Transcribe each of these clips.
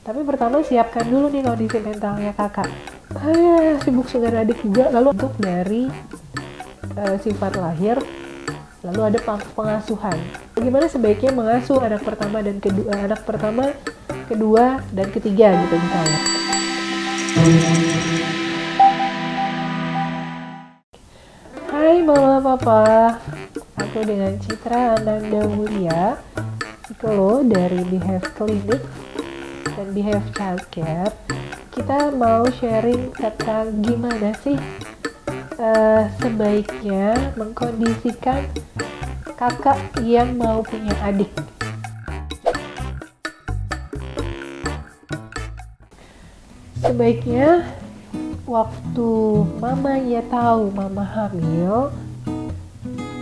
Tapi pertama siapkan dulu nih kondisi mentalnya kakak. Sibuk dengan adik juga. Lalu untuk dari sifat lahir, lalu ada pengasuhan. Bagaimana sebaiknya mengasuh anak pertama dan kedua dan ketiga gitu misalnya. Hai mama papa, aku dengan Citra Ananda Mulia, psikolog dari Behave Clinic dan Behave Childcare. Kita mau sharing tentang gimana sih sebaiknya mengkondisikan kakak yang mau punya adik. Sebaiknya waktu mamanya tahu mama hamil,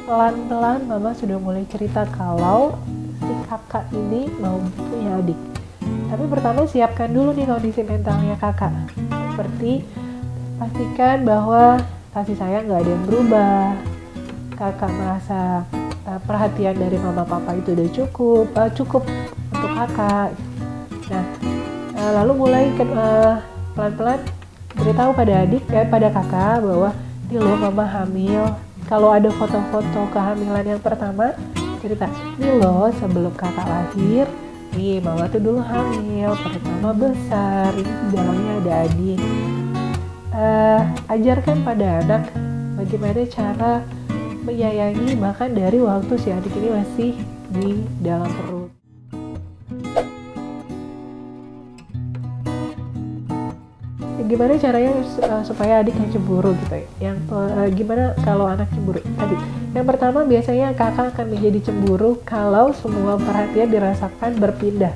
pelan-pelan mama sudah mulai cerita kalau si kakak ini mau punya adik. Tapi pertama siapkan dulu nih kondisi mentalnya kakak. Seperti pastikan bahwa kasih sayang nggak ada yang berubah. Kakak merasa perhatian dari mama papa itu udah cukup untuk kakak. Nah, lalu mulai pelan-pelan beritahu pada kakak bahwa ini loh mama hamil. Kalau ada foto-foto kehamilan yang pertama, cerita, ini loh sebelum kakak lahir, nih mama tuh dulu hamil, pertama besar, ini di dalamnya ada adik. Ajarkan pada anak bagaimana cara menyayangi bahkan dari waktu si adik ini masih di dalam perut. Gimana caranya supaya adik yang cemburu gitu ya? Gimana kalau anak cemburu tadi? Yang pertama biasanya kakak akan menjadi cemburu kalau semua perhatian dirasakan berpindah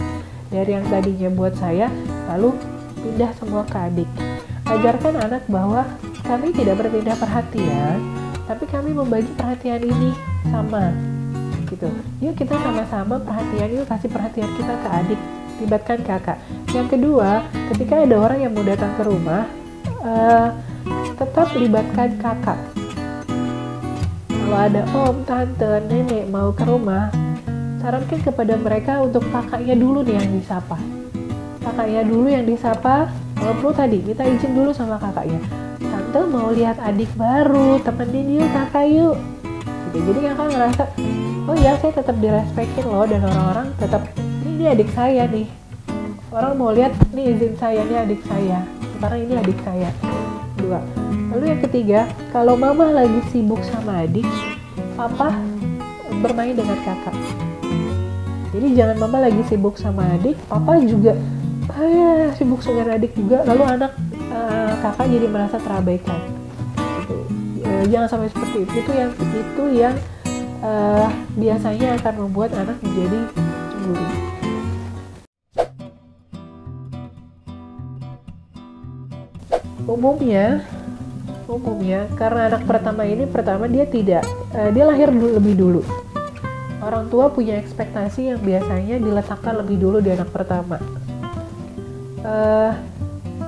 dari yang tadinya buat saya lalu pindah semua ke adik. Ajarkan anak bahwa kami tidak berpindah perhatian, tapi kami membagi perhatian ini sama gitu. Yuk kita sama-sama perhatian, yuk kasih perhatian kita ke adik, libatkan kakak. Yang kedua, ketika ada orang yang mau datang ke rumah, tetap libatkan kakak. Kalau ada om, tante, nenek mau ke rumah, sarankan kepada mereka untuk kakaknya dulu nih yang disapa. Kakaknya dulu yang disapa, kalau perlu tadi kita izin dulu sama kakaknya. Tante mau lihat adik baru, temenin yuk kakak yuk. Jadi kakak ngerasa, oh ya saya tetap direspekin loh, dan orang-orang tetap, ini adik saya nih. Orang mau lihat, nih izin saya, ini adik saya. Karena ini adik saya. Dua. Lalu yang ketiga, kalau mama lagi sibuk sama adik, papa bermain dengan kakak. Jadi jangan mama lagi sibuk sama adik, papa juga sibuk dengan adik juga, lalu anak kakak jadi merasa terabaikan. Gitu. Jangan sampai seperti itu. Itu yang biasanya akan membuat anak menjadi cemburu. Umumnya karena anak pertama dia lahir lebih dulu. Orang tua punya ekspektasi yang biasanya diletakkan lebih dulu di anak pertama.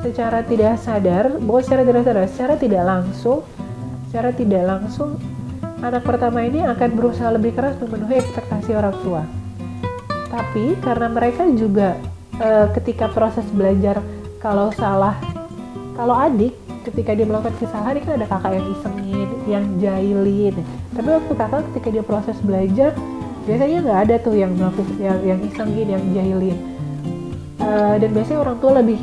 Secara tidak langsung anak pertama ini akan berusaha lebih keras memenuhi ekspektasi orang tua. Tapi karena mereka juga ketika proses belajar, kalau adik ketika dia melakukan kesalahan, ini kan ada kakak yang isengin, yang jahilin. Tapi waktu kakak ketika dia proses belajar, biasanya nggak ada tuh yang melakukan yang isengin, yang jahilin. Dan biasanya orang tua lebih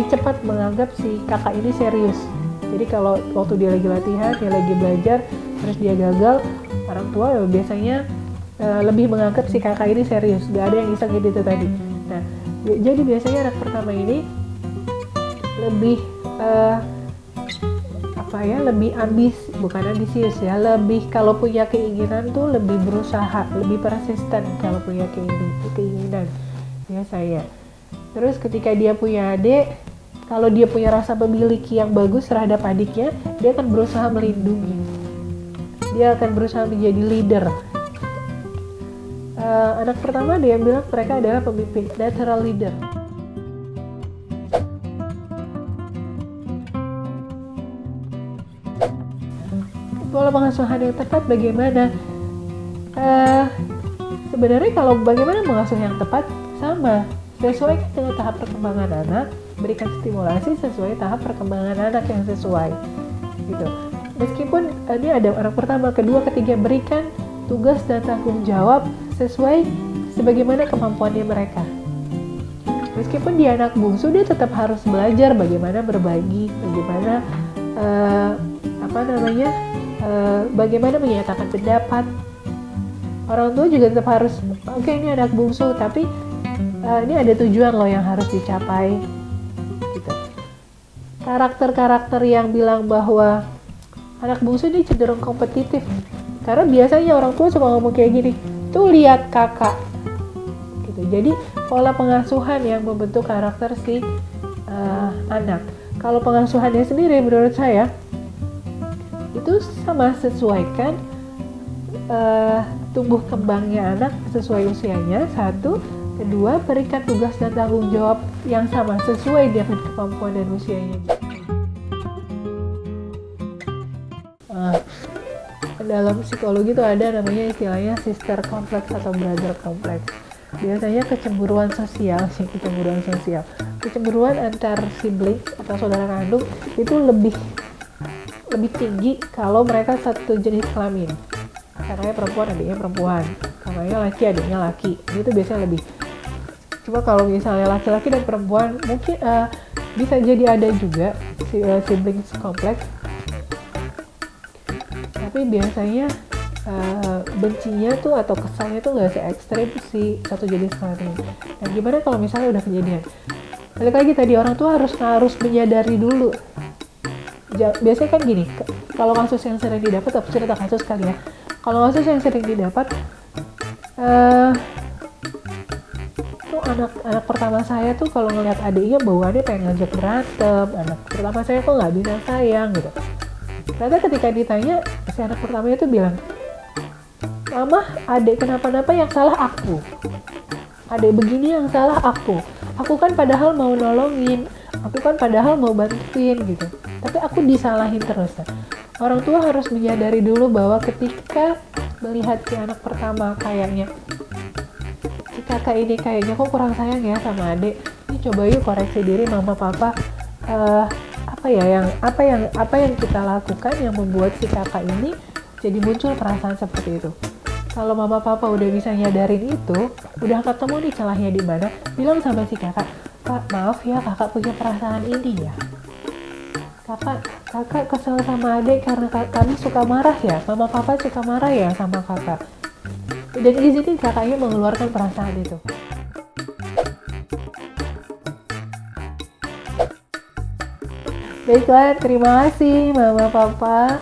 cepat menganggap si kakak ini serius. Jadi kalau waktu dia lagi latihan, dia lagi belajar, terus dia gagal, orang tua biasanya lebih menganggap si kakak ini serius, nggak ada yang isengin itu tadi. Nah, jadi biasanya anak pertama ini lebih bukan ambisius ya, lebih kalau punya keinginan tuh lebih berusaha, lebih persisten kalau punya keinginan biasanya. Terus ketika dia punya adik, kalau dia punya rasa memiliki yang bagus terhadap adiknya, dia akan berusaha melindungi, dia akan berusaha menjadi leader. Anak pertama dia bilang mereka adalah pemimpin, natural leader. Pola pengasuhan yang tepat bagaimana? Sebenarnya kalau bagaimana mengasuh yang tepat sama Sesuaikan dengan tahap perkembangan anak, berikan stimulasi sesuai tahap perkembangan anak yang sesuai. Gitu. Meskipun ini ada anak pertama, kedua, ketiga, berikan tugas dan tanggung jawab sesuai sebagaimana kemampuannya mereka. Meskipun dia anak bungsu, dia tetap harus belajar bagaimana berbagi, bagaimana bagaimana menyatakan pendapat. Orang tua juga tetap harus, oke, ini anak bungsu, tapi ini ada tujuan loh yang harus dicapai. Gitu. Karakter-karakter yang bilang bahwa anak bungsu ini cenderung kompetitif, karena biasanya orang tua suka ngomong kayak gini, tuh lihat kakak. Gitu. Jadi pola pengasuhan yang membentuk karakter si anak. Kalau pengasuhannya sendiri menurut saya itu sama, sesuaikan tumbuh kembangnya anak sesuai usianya, satu. Kedua, berikan tugas dan tanggung jawab yang sama sesuai dengan kemampuan dan usianya. Dalam psikologi itu ada namanya istilahnya sister complex atau brother complex. Biasanya kecemburuan sosial, kecemburuan antar sibling atau saudara kandung itu lebih tinggi kalau mereka satu jenis kelamin. Kakaknya perempuan, adiknya perempuan. Kakaknya laki, adiknya laki. Itu biasanya lebih. Cuma kalau misalnya laki-laki dan perempuan, mungkin bisa jadi ada juga siblings complex. Tapi biasanya bencinya tuh atau kesalnya tuh nggak se-ekstrim si satu jenis kelamin. Nah, gimana kalau misalnya udah kejadian? Balik lagi tadi, orang tua harus menyadari dulu. Biasanya kan gini, kalau kasus yang sering didapat, aku cerita kasus kali ya. Kalau kasus yang sering didapat, tuh anak pertama saya tuh kalau ngeliat adiknya bawaannya pengen ngajak berantem, anak pertama saya kok nggak bisa sayang gitu. Ternyata ketika ditanya, si anak pertamanya tuh bilang, Mama, adik kenapa-napa yang salah aku. Adik begini yang salah aku. Aku kan padahal mau nolongin, aku kan padahal mau bantuin gitu. Tapi aku disalahin terus. Orang tua harus menyadari dulu bahwa ketika melihat si anak pertama kayaknya, si kakak ini kayaknya kok kurang sayang ya sama adik, ini coba yuk koreksi diri mama papa. Apa yang kita lakukan yang membuat si kakak ini jadi muncul perasaan seperti itu. Kalau mama papa udah bisa nyadarin itu, udah ketemu nih celahnya di mana, bilang sama si kakak, Kak, maaf ya kakak punya perasaan ini ya. Kakak kesel sama adik karena kami suka marah ya, mama papa suka marah ya sama kakak. Dan di sini kakaknya mengeluarkan perasaan itu. Baiklah, terima kasih Mama Papa.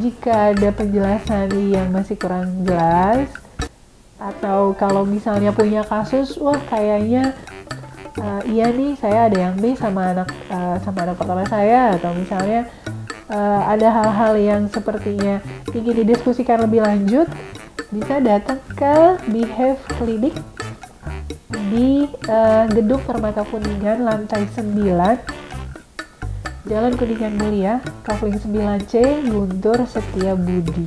Jika ada penjelasan yang masih kurang jelas, atau kalau misalnya punya kasus, wah kayaknya iya nih saya ada yang B sama anak pertama saya, atau misalnya ada hal-hal yang sepertinya ingin didiskusikan lebih lanjut, bisa datang ke Behave Clinic di Gedung Permata Kuningan lantai 9, Jalan Kuningan Mulia, Kafling 9C, Guntur Setiabudi.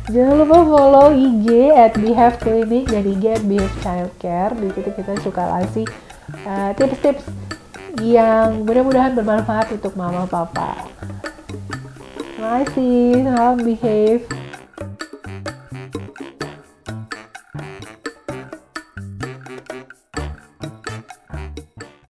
Jangan lupa follow IG @Behave Clinic dan IG @Behave Childcare. Di situ kita suka kasih tips-tips yang mudah-mudahan bermanfaat untuk mama papa. Terima kasih, salam Behave.